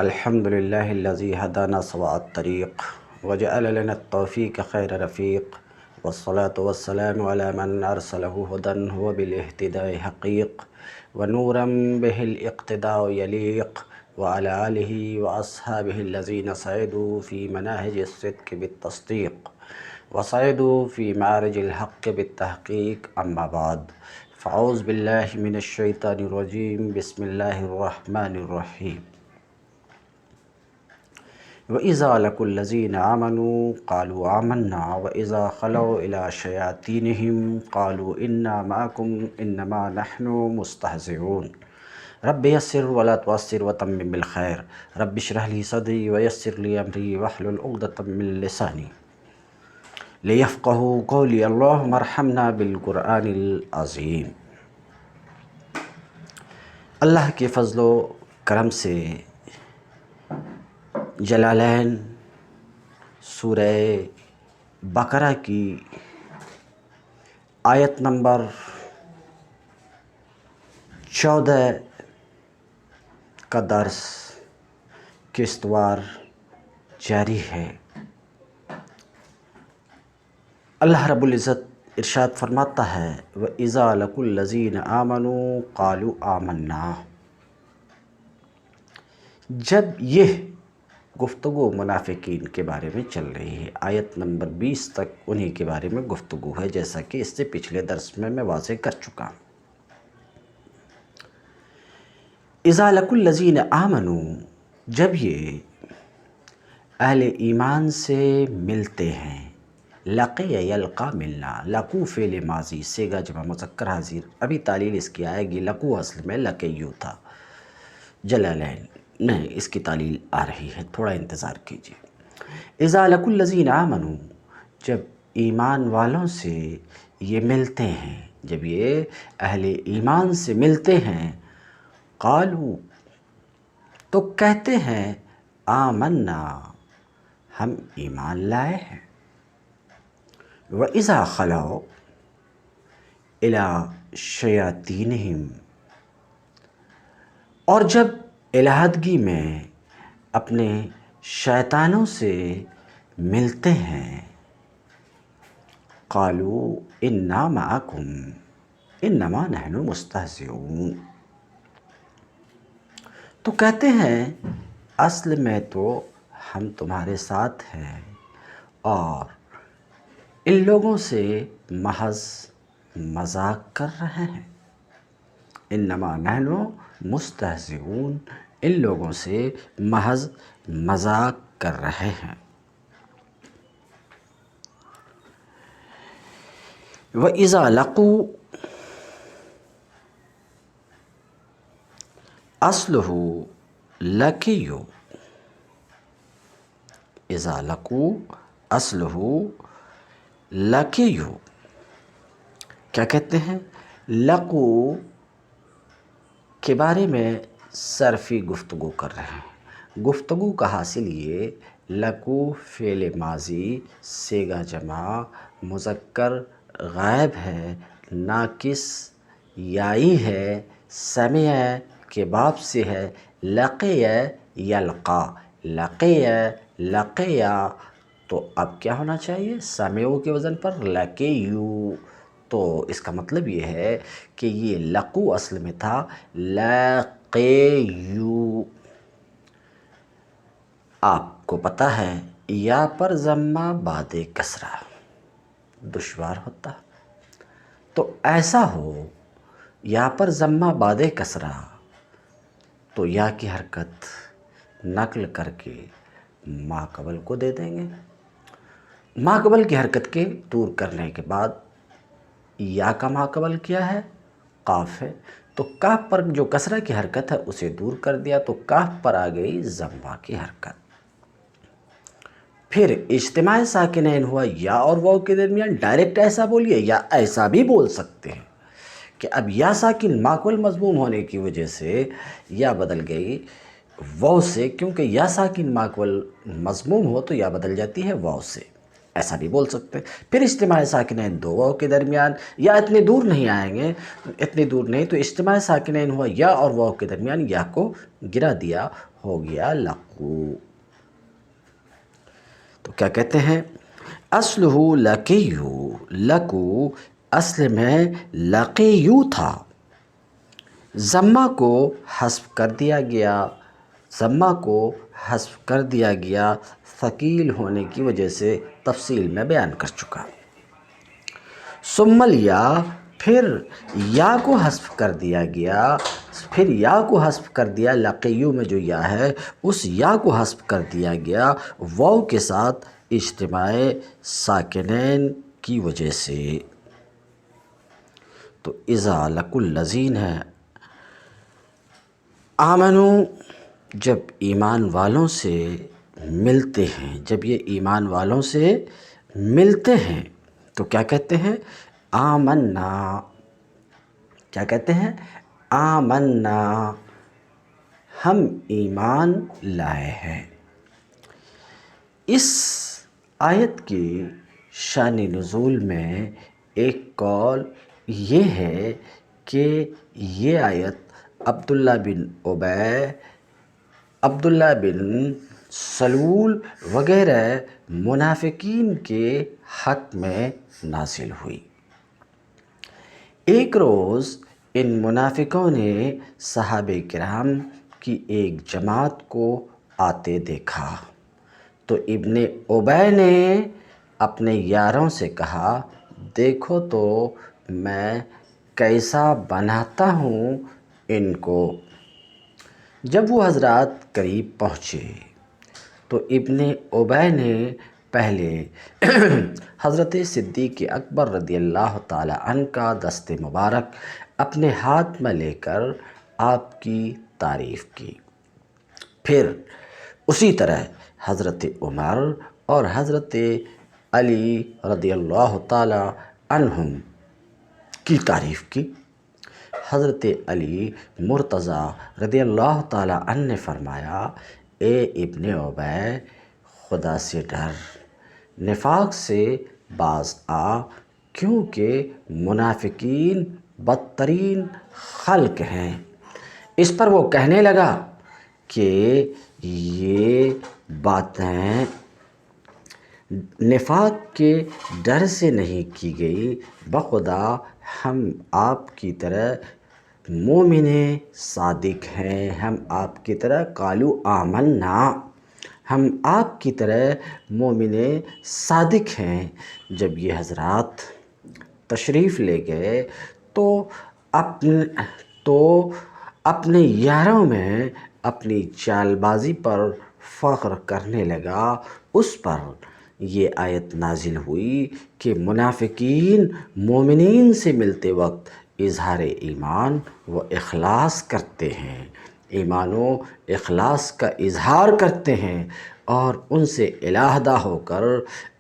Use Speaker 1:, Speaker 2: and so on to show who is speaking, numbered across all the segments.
Speaker 1: الحمد لله الذي هدانا سواء الطريق وجعل لنا التوفيق خير رفيق، والصلاة والسلام على من أرسله هدى هو بالاهتداء حقيق، ونورا به الاقتداء يليق، وعلى آله وأصحابه الذين صعدوا في مناهج الصدق بالتصديق وصعدوا في معرج الحق بالتحقيق. أما بعد، فأعوذ بالله من الشيطان الرجيم. بسم الله الرحمن الرحيم. وَإِذَا لَقُوا الَّذِينَ آمَنُوا قَالُوا آمَنَّا وَإِذَا خَلَوْا إِلَىٰ شَيَاطِينِهِمْ قَالُوا إِنَّا مَعَكُمْ إِنَّمَا نَحْنُ مُسْتَهْزِئُونَ رب يسر ولا تعسر وتمم بالخير رب اشرح لي صدري ويسر لي أمري واحلل عقدة من لساني ليفقهوا قولي. اللهم ارحمنا بالقرآن العظیم۔ اللہ کے فضل و کرم سے جلالین سورہ بقرہ کی آیت نمبر 14 کا درس قسط وار جاری ہے۔ اللہ رب العزت ارشاد فرماتا ہے وَإِذَا لَقُوا الَّذِينَ آمَنُوا قَالُوا آمَنَّا۔ جب یہ گفتگو منافقین کے بارے میں چل رہی ہے، آیت نمبر 20 تک انہی کے بارے میں گفتگو ہے، جیسا کہ اس سے پچھلے درس میں واضح کر چکا ہوں۔ اِذَا لَقُوا الَّذِينَ آمَنُوا، جب یہ اہل ایمان سے ملتے ہیں، لقی یلقا ملنا، لقو فعل ماضی صیغہ جمع مذکر حاضر، ابھی تعلیل اس کی آئے گی۔ لقو اصل میں لقیو تھا، جلالین نہیں، اس کی تعلیل آ رہی ہے، تھوڑا انتظار کیجیے۔ اِذَا لَقُوا الَّذِينَ آمَنُوا، جب ایمان والوں سے یہ ملتے ہیں، جب یہ اہل ایمان سے ملتے ہیں، قالوا تو کہتے ہیں آمنا، ہم ایمان لائے ہیں۔ وَإِذَا خَلَوْا إِلَىٰ شَيَاطِینِہِمْ، اور جب علیحدگی میں اپنے شیطانوں سے ملتے ہیں، قالوا اِنَّا مَعَكُمْ إِنَّمَا نَحْنُ مُسْتَهْزِئُونَ، تو کہتے ہیں اصل میں تو ہم تمہارے ساتھ ہیں اور ان لوگوں سے محض مذاق کر رہے ہیں۔ انما نحن مستہزئون، ان لوگوں سے محض مذاق کر رہے ہیں۔ وَإِذَا لَقُوا، اصلہ لقیو، اِذَا لَقُوا اصلہ لقیو، کیا کہتے ہیں؟ لقو کے بارے میں صرفی گفتگو کر رہے ہیں۔ گفتگو کا حاصل یہ، لقو فعل ماضی صیغہ جمع مذکر غائب ہے، ناقص یائی ہے، سمع کے باب سے ہے، لقی یلقا، لقی لقیا، تو اب کیا ہونا چاہیے؟ سمعو کے وزن پر لقیو، تو اس کا مطلب یہ ہے کہ یہ لقو اصل میں تھا لقیو۔ آپ کو پتہ ہے یا پر ضمہ بعد کسرہ دشوار ہوتا، تو ایسا ہو یا پر ضمہ بعد کسرہ تو یا کی حرکت نقل کر کے ما قبل کو دے دیں گے۔ ما قبل کی حرکت کے دور کرنے کے بعد یا کا ما قبل کیا ہے؟ قاف ہے، تو کاف پر جو کسرہ کی حرکت ہے اسے دور کر دیا، تو کاف پر آ گئی ضمہ کی حرکت۔ پھر اجتماع ساکنین ہوا یا اور واو کے درمیان، ڈائریکٹ ایسا بولیے یا ایسا بھی بول سکتے ہیں کہ اب یا ساکن ما قبل مضموم ہونے کی وجہ سے یا بدل گئی واو سے، کیونکہ یا ساکن ما قبل مضموم ہو تو یا بدل جاتی ہے واو سے، ایسا بھی بول سکتے ہیں۔ پھر اجتماع ساکنین دو واو کے درمیان، یا اتنے دور نہیں آئیں گے، اتنے دور نہیں، تو اجتماع ساکنین ہوا یا اور واو کے درمیان، یا کو گرا دیا ہو گیا لقو۔ تو کیا کہتے ہیں؟ اصلہ لقیو، لقو اصل میں لقیو تھا، ضمہ کو حذف کر دیا گیا، ضمہ کو حذف کر دیا گیا ثقیل ہونے کی وجہ سے، تفصیل میں بیان کر چکا۔ ثم الیا، پھر یا کو حذف کر دیا گیا، پھر یا کو حذف کر دیا، لقیو میں جو یا ہے اس یا کو حذف کر دیا گیا واو کے ساتھ اجتماع ساکنین کی وجہ سے۔ تو اذا لقوا الذین ہے، آمنو جب ایمان والوں سے ملتے ہیں، جب یہ ایمان والوں سے ملتے ہیں تو کیا کہتے ہیں؟ آمنا، کیا کہتے ہیں؟ آمنا، ہم ایمان لائے ہیں۔ اس آیت کی شان نزول میں ایک قول یہ ہے کہ یہ آیت عبداللہ بن ابی، عبداللہ بن سلول وغیرہ منافقین کے حق میں نازل ہوئی۔ ایک روز ان منافقوں نے صحابہ کرام کی ایک جماعت کو آتے دیکھا تو ابن ابی نے اپنے یاروں سے کہا، دیکھو تو میں کیسا بناتا ہوں ان کو۔ جب وہ حضرات قریب پہنچے تو ابن ابی نے پہلے حضرت صدیق اکبر رضی اللہ تعالی عنہ کا دست مبارک اپنے ہاتھ میں لے کر آپ کی تعریف کی، پھر اسی طرح حضرت عمر اور حضرت علی رضی اللہ تعالی عنہم کی تعریف کی۔ حضرت علی مرتضیٰ رضی اللہ تعالی عنہ نے فرمایا، اے ابن ابی خدا سے ڈر، نفاق سے باز آ، کیونکہ منافقین بدترین خلق ہیں۔ اس پر وہ کہنے لگا کہ یہ باتیں نفاق کے ڈر سے نہیں کی گئی، بخدا ہم آپ کی طرح مومن صادق ہیں، ہم آپ کی طرح قالوا آمنا، ہم آپ کی طرح مومن صادق ہیں۔ جب یہ حضرات تشریف لے گئے تو اپنے یاروں میں اپنی چال بازی پر فخر کرنے لگا۔ اس پر یہ آیت نازل ہوئی کہ منافقین مومنین سے ملتے وقت اظہار ایمان و اخلاص کرتے ہیں، ایمان و اخلاص کا اظہار کرتے ہیں اور ان سے علیحدہ ہو کر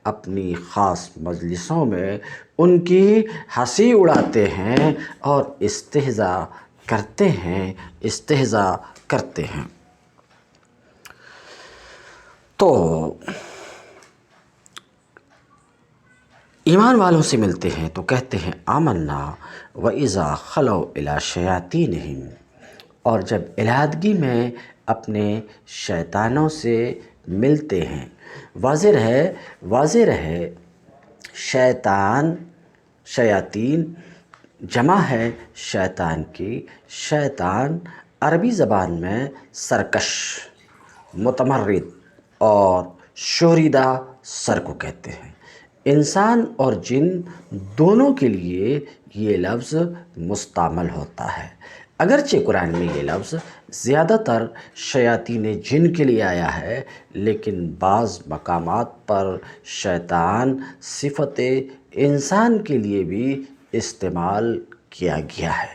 Speaker 1: اپنی خاص مجلسوں میں ان کی ہنسی اڑاتے ہیں اور استہزاء کرتے ہیں، استہزاء کرتے ہیں۔ تو ایمان والوں سے ملتے ہیں تو کہتے ہیں آمنا، وَإِذَا خَلَوْا إِلَىٰ شَيَاطِینِهِمْ، اور جب علیحدگی میں اپنے شیطانوں سے ملتے ہیں۔ واضح رہے شیطان، شیاطین جمع ہے شیطان کی۔ شیطان عربی زبان میں سرکش، متمرد اور شوریدہ سر کو کہتے ہیں۔ انسان اور جن دونوں کے لیے یہ لفظ مستعمل ہوتا ہے، اگرچہ قرآن میں یہ لفظ زیادہ تر شیاطین جن کے لیے آیا ہے، لیکن بعض مقامات پر شیطان صفت انسان کے لیے بھی استعمال کیا گیا ہے،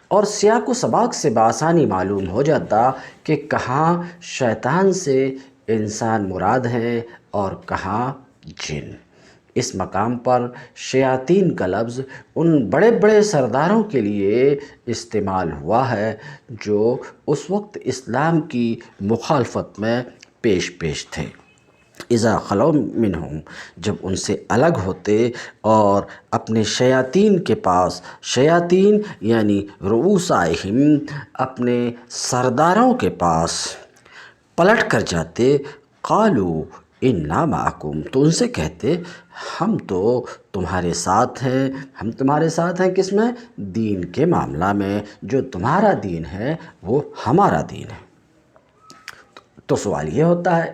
Speaker 1: اور سیاق و سباق سے بآسانی معلوم ہو جاتا کہ کہاں شیطان سے انسان مراد ہیں اور کہاں جن۔ اس مقام پر شیاطین کا لفظ ان بڑے بڑے سرداروں کے لیے استعمال ہوا ہے جو اس وقت اسلام کی مخالفت میں پیش تھے۔ اذا خلو منہم، جب ان سے الگ ہوتے اور اپنے شیاطین کے پاس، شیاطین یعنی رؤوسہم، اپنے سرداروں کے پاس، پلٹ کر جاتے، قالوا انا معکم، تو ان سے کہتے ہم تو تمہارے ساتھ ہیں، ہم تمہارے ساتھ ہیں کس میں؟ دین کے معاملہ میں، جو تمہارا دین ہے وہ ہمارا دین ہے۔ تو سوال یہ ہوتا ہے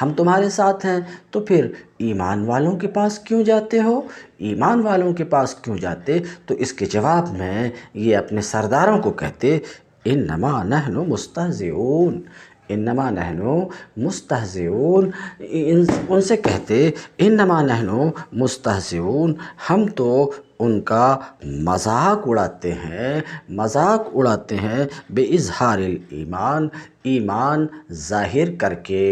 Speaker 1: ہم تمہارے ساتھ ہیں تو پھر ایمان والوں کے پاس کیوں جاتے ہو؟ ایمان والوں کے پاس کیوں جاتے؟ تو اس کے جواب میں یہ اپنے سرداروں کو کہتے انما نحن مستہزئون، انما نحن مستہزئون، ان سے کہتے انما نحن مستہزئون، ہم تو ان کا مذاق اڑاتے ہیں، مذاق اڑاتے ہیں بے اظہار الایمان، ایمان ظاہر کر کے۔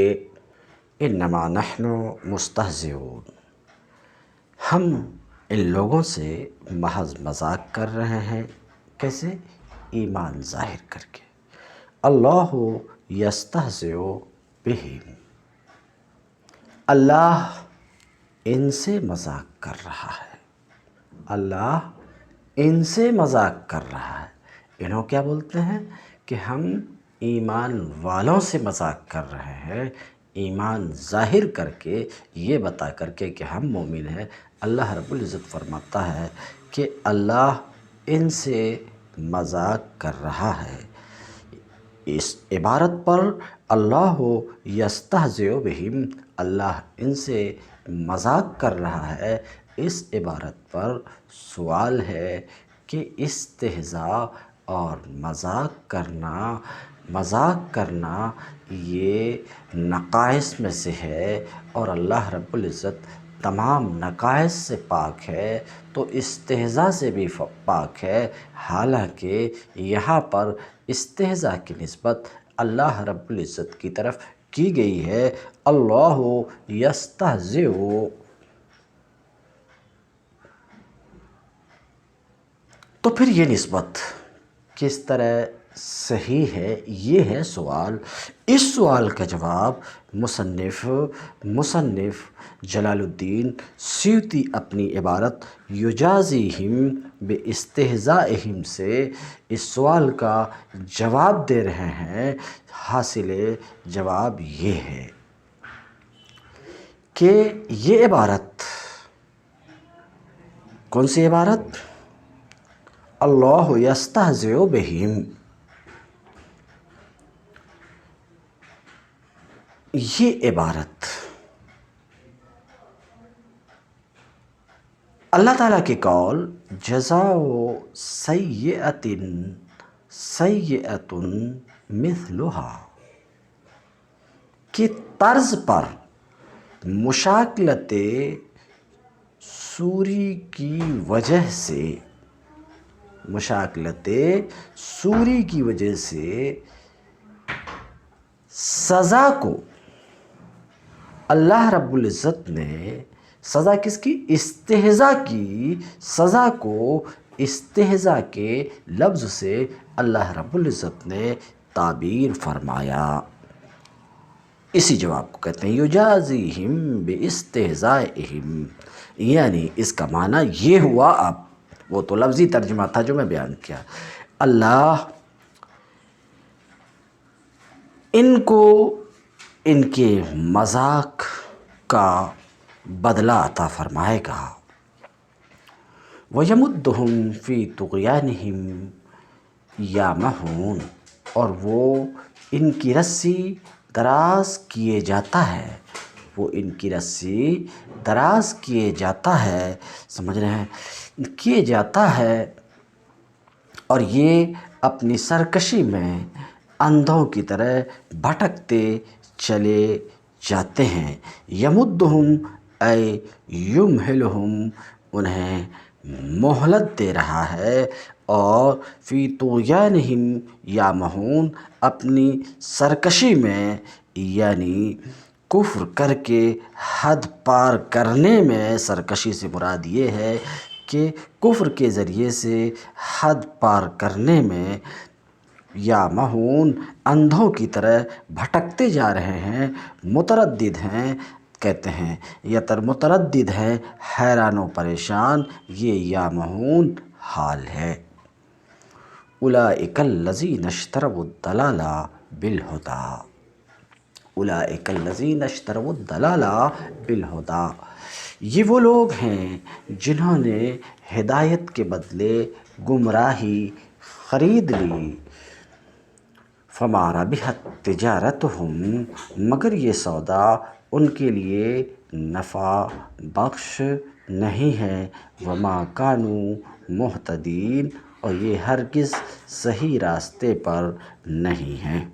Speaker 1: انما نحن مستہزئون، ہم ان لوگوں سے محض مذاق کر رہے ہیں، کیسے؟ ایمان ظاہر کر کے۔ اللہ یستہزئ بہم، اللہ ان سے مذاق کر رہا ہے، اللہ ان سے مذاق کر رہا ہے۔ انہوں کیا بولتے ہیں کہ ہم ایمان والوں سے مذاق کر رہے ہیں، ایمان ظاہر کر کے، یہ بتا کر کے کہ ہم مومن ہیں۔ اللہ رب العزت فرماتا ہے کہ اللہ ان سے مذاق کر رہا ہے۔ اس عبارت پر اللہ یستہزئ بہم، اللہ ان سے مذاق کر رہا ہے، اس عبارت پر سوال ہے کہ استہزاء اور مذاق کرنا یہ نقائص میں سے ہے، اور اللہ رب العزت تمام نقائص سے پاک ہے، تو استہزاء سے بھی پاک ہے۔ حالانکہ یہاں پر استہزاء کی نسبت اللہ رب العزت کی طرف کی گئی ہے۔ اللہ یستہزئ، تو پھر یہ نسبت کس طرح صحیح ہے؟ یہ ہے سوال۔ اس سوال کا جواب مصنف جلال الدین سیوطی اپنی عبارت یجازیہم باستہزائہم سے اس سوال کا جواب دے رہے ہیں۔ حاصل جواب یہ ہے کہ یہ عبارت، کون سی عبارت؟ اللہ یستہزئ بہم، یہ عبارت اللہ تعالیٰ کے قول جزاء سیئۃ سیئۃ مثلھا کی طرز پر مشاکلت سوری کی وجہ سے سزا کو اللہ رب العزت نے، سزا کس کی؟ استہزاء کی سزا کو استہزاء کے لفظ سے اللہ رب العزت نے تعبیر فرمایا۔ اسی جواب کو کہتے ہیں یجازیہم باستہزائہم، یعنی اس کا معنی یہ ہوا، اب وہ تو لفظی ترجمہ تھا جو میں بیان کیا، اللہ ان کو ان کے مذاق کا بدلہ عطا فرمائے گا۔ وَيَمُدُّهُمْ فِي طُغْيَانِهِمْ يَعْمَهُونَ، اور وہ ان کی رسی دراز کیے جاتا ہے، وہ ان کی رسی دراز کیے جاتا ہے، سمجھ رہے ہیں، کیے جاتا ہے، اور یہ اپنی سرکشی میں اندھوں کی طرح بھٹکتے چلے جاتے ہیں۔ یمدہم اے یمہلہم، انہیں مہلت دے رہا ہے، اور فی طغیانہم یعمہون، اپنی سرکشی میں، یعنی کفر کر کے حد پار کرنے میں، سرکشی سے مراد یہ ہے کہ کفر کے ذریعے سے حد پار کرنے میں، یعمہون، اندھوں کی طرح بھٹکتے جا رہے ہیں، متردد ہیں، کہتے ہیں متردد ہیں، حیران و پریشان، یہ یعمہون حال ہے۔ اولئک الذین اشتروا الضلالۃ بالہدیٰ، اولئک الذین اشتروا الضلالہ بالہدی، یہ وہ لوگ ہیں جنہوں نے ہدایت کے بدلے گمراہی خرید لی۔ فما ربحت تجارتہم، مگر یہ سودا ان کے لیے نفع بخش نہیں ہے۔ وما کانوا مہتدین، اور یہ ہرگز صحیح راستے پر نہیں ہیں۔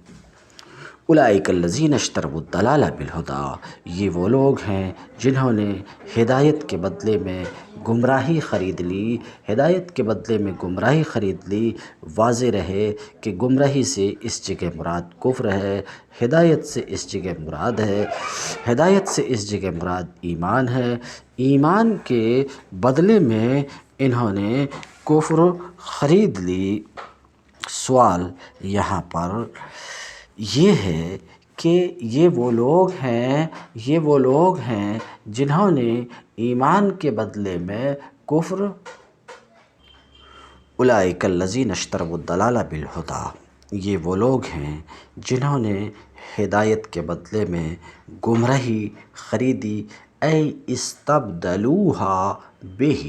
Speaker 1: اولئک الذین اشتروا الضلالہ بالہدی، یہ وہ لوگ ہیں جنہوں نے ہدایت کے بدلے میں گمراہی خرید لی۔ ہدایت کے بدلے میں گمراہی خرید لی، واضح رہے کہ گمراہی سے اس جگہ مراد کفر ہے، ہدایت سے اس جگہ مراد ہے، ہدایت سے اس جگہ مراد ایمان ہے۔ ایمان کے بدلے میں انہوں نے کفر خرید لی۔ سوال یہاں پر یہ ہے کہ یہ وہ لوگ ہیں جنہوں نے ایمان کے بدلے میں کفر، اولئک الذین اشتروا الضلالہ بالہدی، یہ وہ لوگ ہیں جنہوں نے ہدایت کے بدلے میں گمراہی خریدی، اے استبدلوہا بہ،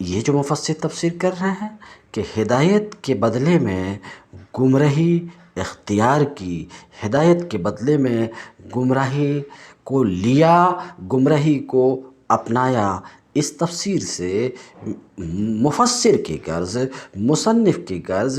Speaker 1: یہ جو مفسر تفسیر کر رہے ہیں کہ ہدایت کے بدلے میں گمراہی اختیار کی، ہدایت کے بدلے میں گمراہی کو لیا، گمراہی کو اپنایا۔ اس تفسیر سے مفسر کی غرض، مصنف کی غرض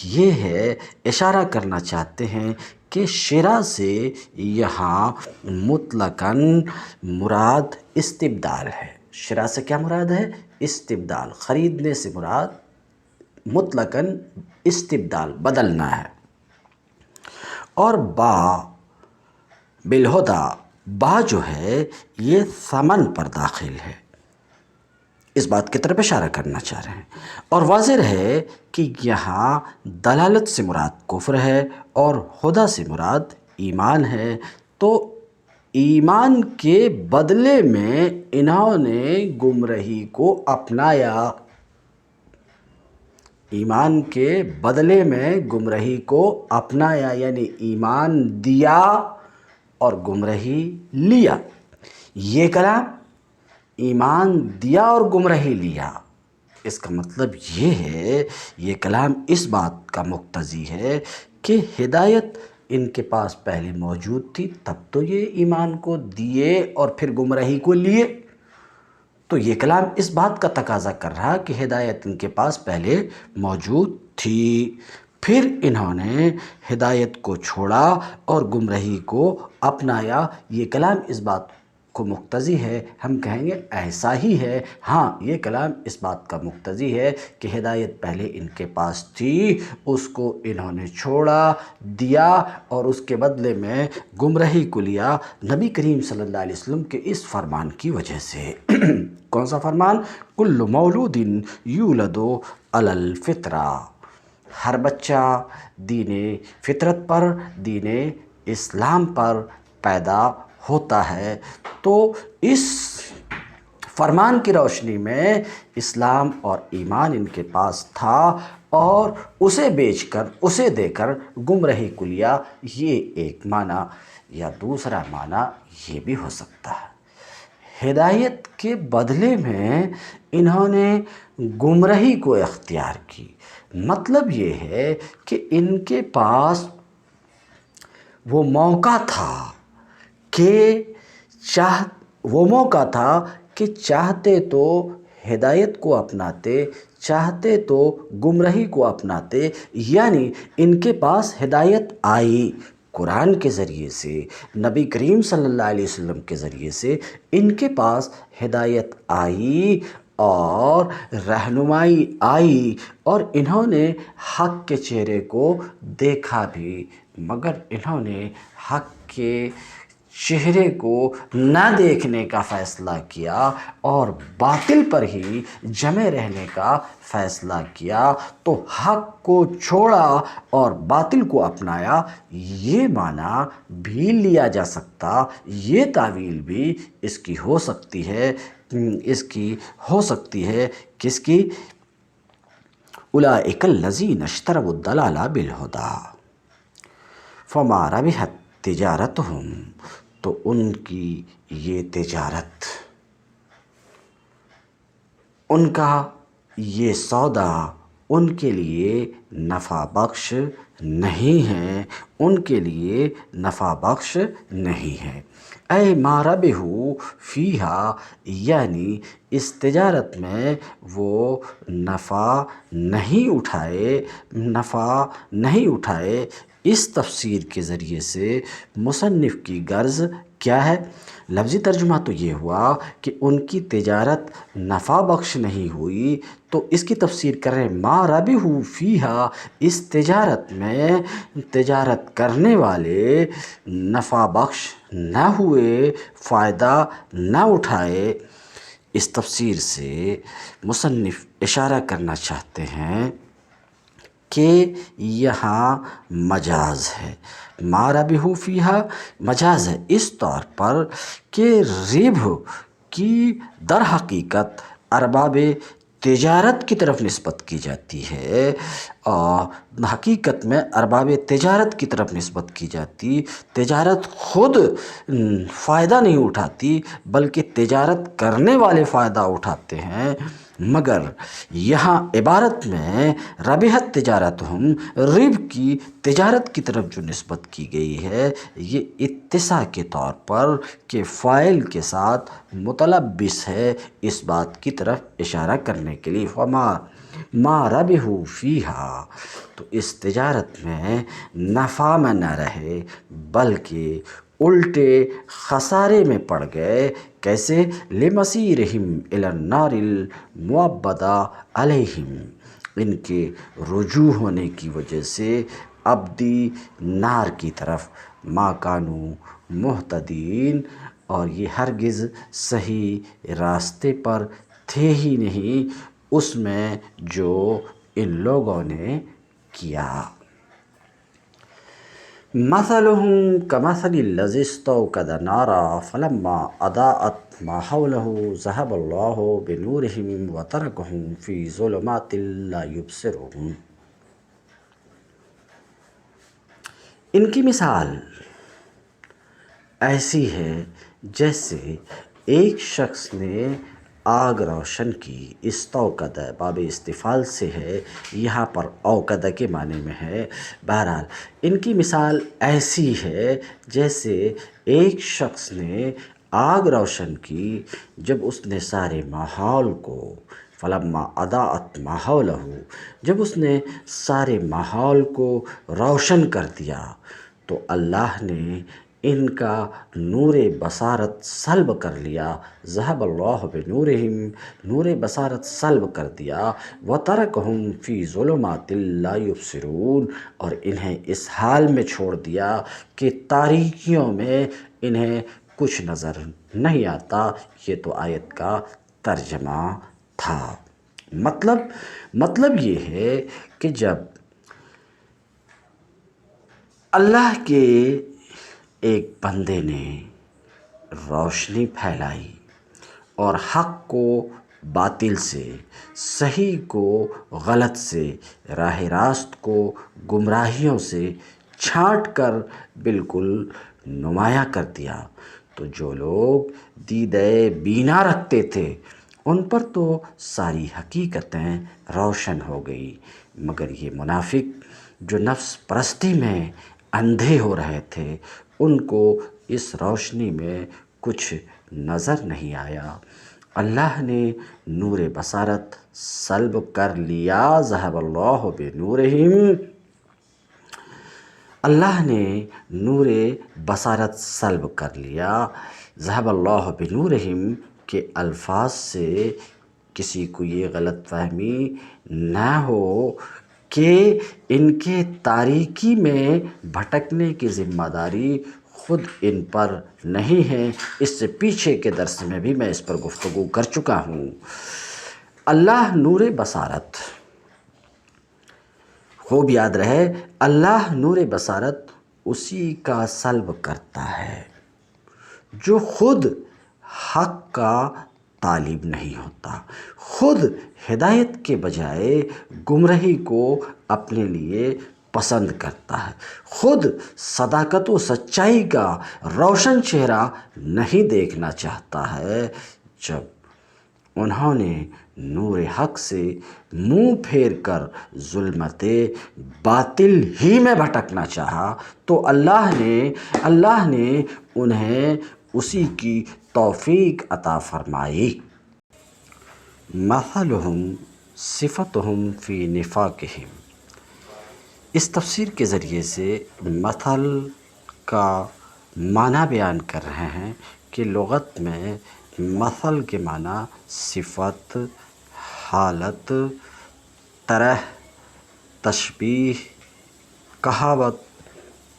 Speaker 1: یہ ہے، اشارہ کرنا چاہتے ہیں کہ شرع سے یہاں مطلقاً مراد استبدال ہے۔ شرع سے کیا مراد ہے؟ استبدال، خریدنے سے مراد مطلقاً استبدال، بدلنا ہے۔ اور بالہدی، با جو ہے یہ ثمن پر داخل ہے، اس بات کی طرف اشارہ کرنا چاہ رہے ہیں۔ اور واضح رہے کہ یہاں دلالت سے مراد کفر ہے اور ہدی سے مراد ایمان ہے، تو ایمان کے بدلے میں انہوں نے گمراہی کو اپنایا، ایمان کے بدلے میں گمراہی کو اپنایا، یعنی ایمان دیا اور گمراہی لیا۔ یہ کلام ایمان دیا اور گمراہی لیا، اس کا مطلب یہ ہے، یہ کلام اس بات کا مقتضی ہے کہ ہدایت ان کے پاس پہلے موجود تھی، تب تو یہ ایمان کو دیے اور پھر گمراہی کو لیے۔ تو یہ کلام اس بات کا تقاضا کر رہا کہ ہدایت ان کے پاس پہلے موجود تھی، پھر انہوں نے ہدایت کو چھوڑا اور گمراہی کو اپنایا۔ یہ کلام اس بات کو مقتضی ہے، ہم کہیں گے ایسا ہی ہے۔ ہاں، یہ کلام اس بات کا مقتضی ہے کہ ہدایت پہلے ان کے پاس تھی، اس کو انہوں نے چھوڑا، دیا اور اس کے بدلے میں گمراہی کو لیا، نبی کریم صلی اللہ علیہ وسلم کے اس فرمان کی وجہ سے۔ کون سا فرمان؟ کل مولود یولد علی الفطرہ، ہر بچہ دین فطرت پر، دین اسلام پر پیدا ہوتا ہے۔ تو اس فرمان کی روشنی میں اسلام اور ایمان ان کے پاس تھا اور اسے بیچ کر، اسے دے کر گمراہی کو لیا، یہ ایک معنی، یا دوسرا معنی یہ بھی ہو سکتا ہے، ہدایت کے بدلے میں انہوں نے گمراہی کو اختیار کی۔ مطلب یہ ہے کہ ان کے پاس وہ موقع تھا کہ چاہتے تو ہدایت کو اپناتے، چاہتے تو گمراہی کو اپناتے، یعنی ان کے پاس ہدایت آئی قرآن کے ذریعے سے، نبی کریم صلی اللہ علیہ وسلم کے ذریعے سے ان کے پاس ہدایت آئی اور رہنمائی آئی، اور انہوں نے حق کے چہرے کو دیکھا بھی، مگر انہوں نے حق کے چہرے کو نہ دیکھنے کا فیصلہ کیا اور باطل پر ہی جمے رہنے کا فیصلہ کیا، تو حق کو چھوڑا اور باطل کو اپنایا۔ یہ معنی بھی لیا جا سکتا، یہ تعویل بھی اس کی ہو سکتی ہے، کس کی؟ اولئک الذین اشتروا الضلالہ بالہدی فما ربحت تجارتہم، تو ان کی یہ تجارت، ان کا یہ سودا ان کے لیے نفع بخش نہیں ہے، ان کے لیے نفع بخش نہیں ہے۔ اے ما ربحوا فیہا، یعنی اس تجارت میں وہ نفع نہیں اٹھائے۔ اس تفسیر کے ذریعے سے مصنف کی غرض کیا ہے؟ لفظی ترجمہ تو یہ ہوا کہ ان کی تجارت نفع بخش نہیں ہوئی، تو اس کی تفسیر کر رہے ہیں ما ربحوا فیہا، اس تجارت میں تجارت کرنے والے نفع بخش نہ ہوئے، فائدہ نہ اٹھائے۔ اس تفسیر سے مصنف اشارہ کرنا چاہتے ہیں کہ یہاں مجاز ہے، ما ربحوا فیہا مجاز ہے، اس طور پر کہ ربح کی در حقیقت ارباب تجارت کی طرف نسبت کی جاتی ہے، اور حقیقت میں ارباب تجارت کی طرف نسبت کی جاتی، تجارت خود فائدہ نہیں اٹھاتی بلکہ تجارت کرنے والے فائدہ اٹھاتے ہیں۔ مگر یہاں عبارت میں ربحت تجارتہم، ربح کی تجارت کی طرف جو نسبت کی گئی ہے، یہ اتساع کے طور پر کہ فاعل کے ساتھ متلبس ہے، اس بات کی طرف اشارہ کرنے کے لیے ما ربحوا فیہا، تو اس تجارت میں نفع میں نہ رہے بلکہ الٹے خسارے میں پڑ گئے۔ کیسے؟ لمصیرہم الی النار المؤبدہ علیہم، ان کے رجوع ہونے کی وجہ سے ابدی نار کی طرف، ما کانوا مہتدین، اور یہ ہرگز صحیح راستے پر تھے ہی نہیں اس میں جو ان لوگوں نے کیا۔ مثلهم كمثل الذي استوقد نارا فلما أضاءت ما حوله ذهب الله بنورهم وتركهم في ظلمات لا يبصرون۔ ان کی مثال ایسی ہے جیسے ایک شخص نے آگ روشن کی، استوقد باب استفعال سے ہے، یہاں پر اوقد کے معنی میں ہے۔ بہرحال ان کی مثال ایسی ہے جیسے ایک شخص نے آگ روشن کی، جب اس نے سارے ماحول کو، فلما اضاءت ما حولہ، جب اس نے سارے ماحول کو روشن کر دیا، تو اللہ نے ان کا نور بصارت سلب کر لیا، ذہب اللہ بنورہم، نور بصارت سلب کر دیا، وترکہم فی ظلمات لا یبصرون، اور انہیں اس حال میں چھوڑ دیا کہ تاریکیوں میں انہیں کچھ نظر نہیں آتا۔ یہ تو آیت کا ترجمہ تھا۔ مطلب یہ ہے کہ جب اللہ کے ایک بندے نے روشنی پھیلائی اور حق کو باطل سے، صحیح کو غلط سے، راہ راست کو گمراہیوں سے چھانٹ کر بالکل نمایاں کر دیا، تو جو لوگ دیدۂ بینا رکھتے تھے ان پر تو ساری حقیقتیں روشن ہو گئی، مگر یہ منافق جو نفس پرستی میں اندھے ہو رہے تھے، ان کو اس روشنی میں کچھ نظر نہیں آیا۔ اللہ نے نور بصارت سلب کر لیا، ذہب اللہ بنورہم، اللہ نے نور بصارت سلب کر لیا، ذہب اللہ بنورہم کے الفاظ سے کسی کو یہ غلط فہمی نہ ہو کہ ان کے تاریکی میں بھٹکنے کی ذمہ داری خود ان پر نہیں ہے۔ اس سے پیچھے کے درس میں بھی میں اس پر گفتگو کر چکا ہوں۔ اللہ نور بصارت، خوب یاد رہے، اللہ نور بصارت اسی کا سلب کرتا ہے جو خود حق کا طالب نہیں ہوتا، خود ہدایت کے بجائے گمراہی کو اپنے لیے پسند کرتا ہے، خود صداقت و سچائی کا روشن چہرہ نہیں دیکھنا چاہتا ہے۔ جب انہوں نے نور حق سے منہ پھیر کر ظلمت باطل ہی میں بھٹکنا چاہا تو اللہ نے انہیں اسی کی توفیق عطا فرمائی۔ مثلہم صفتہم فی نفاقہم، اس تفسیر کے ذریعے سے مثل کا معنی بیان کر رہے ہیں کہ لغت میں مثل کے معنی صفت، حالت، طرح، تشبیہ، کہاوت،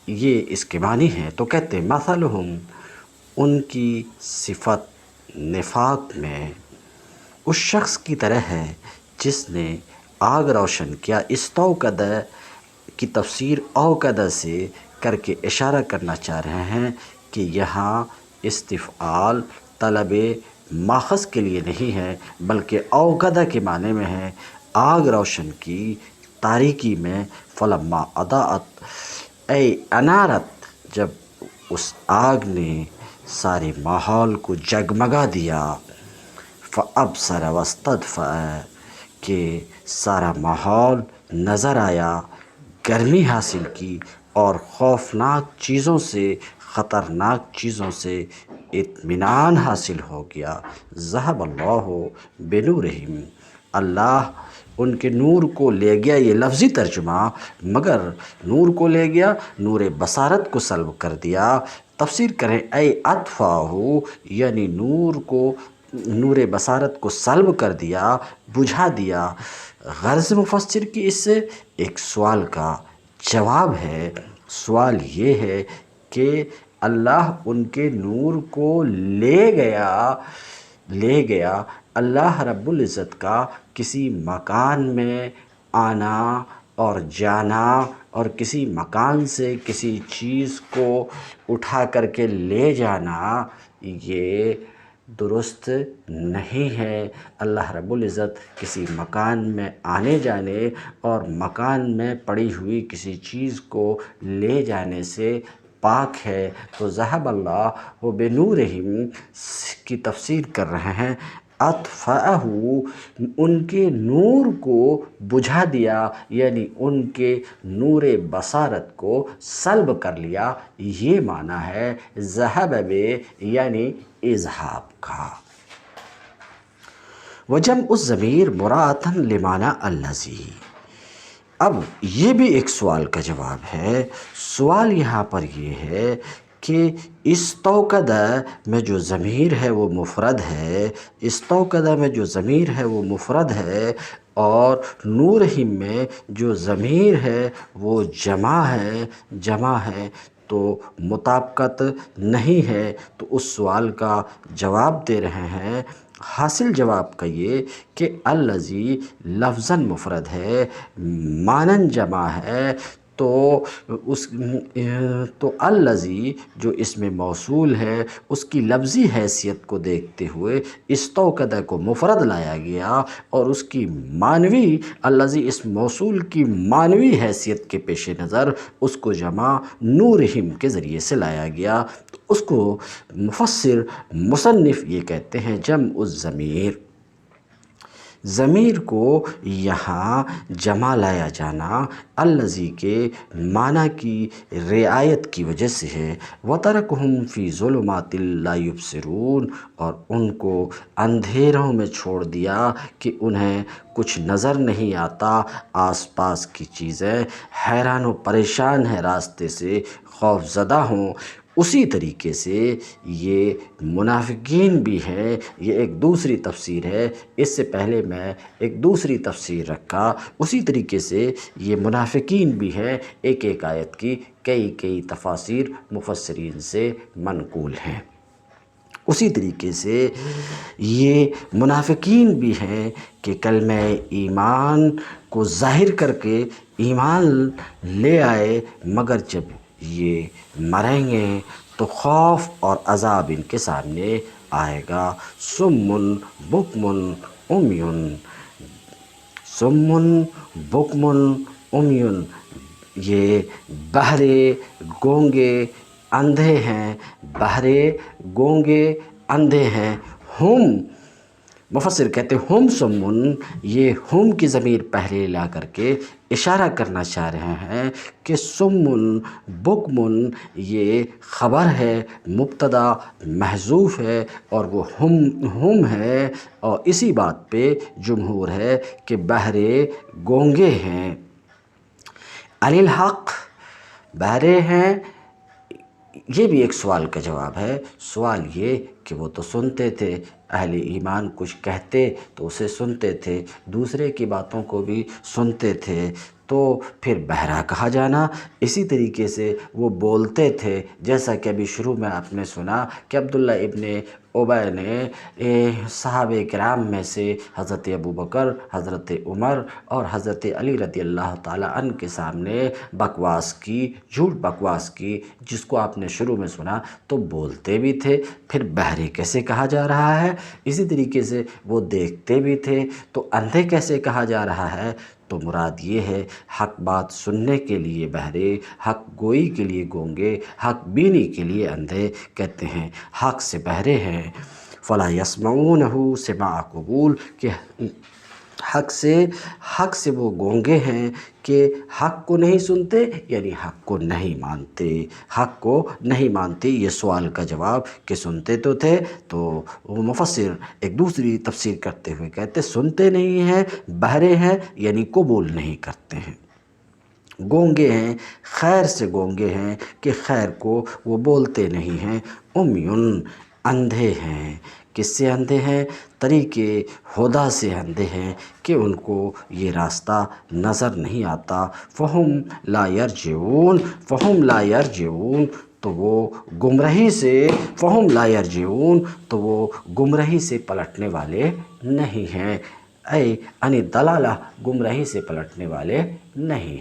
Speaker 1: یہ اس کے معنی ہیں۔ تو کہتے ہیں مثلہم، ان کی صفت نفاق میں اس شخص کی طرح ہے جس نے آگ روشن کیا۔ استوقد کی تفسیر اوقد سے کر کے اشارہ کرنا چاہ رہے ہیں کہ یہاں استفعال طلب ماخذ کے لیے نہیں ہے بلکہ اوقد کے معنی میں ہے۔ آگ روشن کی تاریکی میں، فلما اضاءت اے انارت، جب اس آگ نے سارے ماحول کو جگمگا دیا، فابصر واستدفأ، کہ سارا ماحول نظر آیا، گرمی حاصل کی اور خوفناک چیزوں سے، خطرناک چیزوں سے اطمینان حاصل ہو گیا۔ ذہب اللہ بنورہم، اللہ ان کے نور کو لے گیا۔ یہ لفظی ترجمہ، مگر نور کو لے گیا، نور بصارت کو سلب کر دیا۔ تفسیر کریں اے اطفاہ، یعنی نور بصارت کو سلب کر دیا، بجھا دیا۔ غرض مفسر کی اس سے ایک سوال کا جواب ہے۔ سوال یہ ہے کہ اللہ ان کے نور کو لے گیا۔ اللہ رب العزت کا کسی مکان میں آنا اور جانا اور کسی مکان سے کسی چیز کو اٹھا کر کے لے جانا، یہ درست نہیں ہے۔ اللہ رب العزت کسی مکان میں آنے جانے اور مکان میں پڑی ہوئی کسی چیز کو لے جانے سے پاک ہے۔ تو ذہب اللہ بنورہم کی تفسیر کر رہے ہیں اطفأہ، ان کے نور کو بجھا دیا، یعنی ان کے نور بصارت کو سلب کر لیا۔ یہ معنی ہے ذہب بے، یعنی اذہاب کا۔ وجمع الضمیر مراعاۃ لمعنی الذی، اب یہ بھی ایک سوال کا جواب ہے۔ سوال یہاں پر یہ ہے کہ استوقد میں جو ضمیر ہے وہ مفرد ہے، استوقد میں جو ضمیر ہے وہ مفرد ہے، اور نورہم میں جو ضمیر ہے وہ جمع ہے، تو مطابقت نہیں ہے۔ تو اس سوال کا جواب دے رہے ہیں۔ حاصل جواب کا یہ کہ الذی لفظاً مفرد ہے، معناً جمع ہے، تو الذی جو اسم موصول ہے اس کی لفظی حیثیت کو دیکھتے ہوئے استوقد کو مفرد لایا گیا، اور اس کی معنوی الذی اسم موصول کی معنوی حیثیت کے پیش نظر اس کو جمع نورہم کے ذریعے سے لایا گیا۔ تو اس کو مصنف یہ کہتے ہیں جمع الضمیر۔ ضمیر کو یہاں جمع لایا جانا الذی کے معنی کی رعایت کی وجہ سے ہے۔ وَتَرَكُهُمْ فِي ظُلُمَاتٍ لَا يُبْصِرُونَ، اور ان کو اندھیروں میں چھوڑ دیا کہ انہیں کچھ نظر نہیں آتا، آس پاس کی چیزیں، حیران و پریشان ہیں راستے سے، خوف زدہ ہوں۔ اسی طریقے سے یہ منافقین بھی ہیں۔ یہ ایک دوسری تفسیر ہے، اس سے پہلے میں ایک دوسری تفسیر رکھا۔ اسی طریقے سے یہ منافقین بھی ہیں۔ ایک ایک آیت کی کئی تفاسیر مفسرین سے منقول ہیں۔ اسی طریقے سے یہ منافقین بھی ہیں کہ کلمہ ایمان کو ظاہر کر کے ایمان لے آئے، مگر جب یہ مریں گے تو خوف اور عذاب ان کے سامنے آئے گا۔ سم بکم عمی، سم بکم عمی، یہ بہرے گونگے اندھے ہیں، بہرے گونگے اندھے ہیں۔ ہم، مفسر کہتے ہیں ہم سمن، یہ ہم کی ضمیر پہلے لا کر کے اشارہ کرنا چاہ رہے ہیں کہ سمن بکمن یہ خبر ہے، مبتدا محذوف ہے، اور وہ ہم ہے، اور اسی بات پہ جمہور ہے کہ بہرے گونگے ہیں۔ علی الحق، بہرے ہیں، یہ بھی ایک سوال کا جواب ہے۔ سوال یہ کہ وہ تو سنتے تھے، اہل ایمان کچھ کہتے تو اسے سنتے تھے، دوسرے کی باتوں کو بھی سنتے تھے، تو پھر بہرا کہا جانا۔ اسی طریقے سے وہ بولتے تھے، جیسا کہ ابھی شروع میں آپ نے سنا کہ عبداللہ ابن ابی نے صحابہ کرام میں سے حضرت ابوبکر، حضرت عمر اور حضرت علی رضی اللہ تعالیٰ عنہ کے سامنے بکواس کی، جھوٹ بکواس کی، جس کو آپ نے شروع میں سنا تو بولتے بھی تھے، پھر بہرے کیسے کہا جا رہا ہے؟ اسی طریقے سے وہ دیکھتے بھی تھے تو اندھے کیسے کہا جا رہا ہے؟ تو مراد یہ ہے حق بات سننے کے لیے بہرے، حق گوئی کے لیے گونگے، حق بینی کے لیے اندھے، کہتے ہیں حق سے بہرے ہیں۔ فلا یسمعونہ سماع قبول، کہ حق سے وہ گونگے ہیں کہ حق کو نہیں سنتے، یعنی حق کو نہیں مانتے، حق کو نہیں مانتے۔ یہ سوال کا جواب کہ سنتے تو تھے، تو وہ مفسر ایک دوسری تفسیر کرتے ہوئے کہتے سنتے نہیں ہیں، بہرے ہیں، یعنی قبول نہیں کرتے ہیں۔ گونگے ہیں، خیر سے گونگے ہیں کہ خیر کو وہ بولتے نہیں ہیں۔ امیون، اندھے ہیں۔ کس سے اندھے ہیں؟ طریقے ہدا سے اندھے ہیں کہ ان کو یہ راستہ نظر نہیں آتا۔ فہم لا یرجعون، فہم لا یرجعون، تو وہ گمراہی سے، فہم لا یرجعون، تو وہ گمراہی سے پلٹنے والے نہیں ہیں، اے ان الضلالہ، گمراہی سے پلٹنے والے نہیں ہیں۔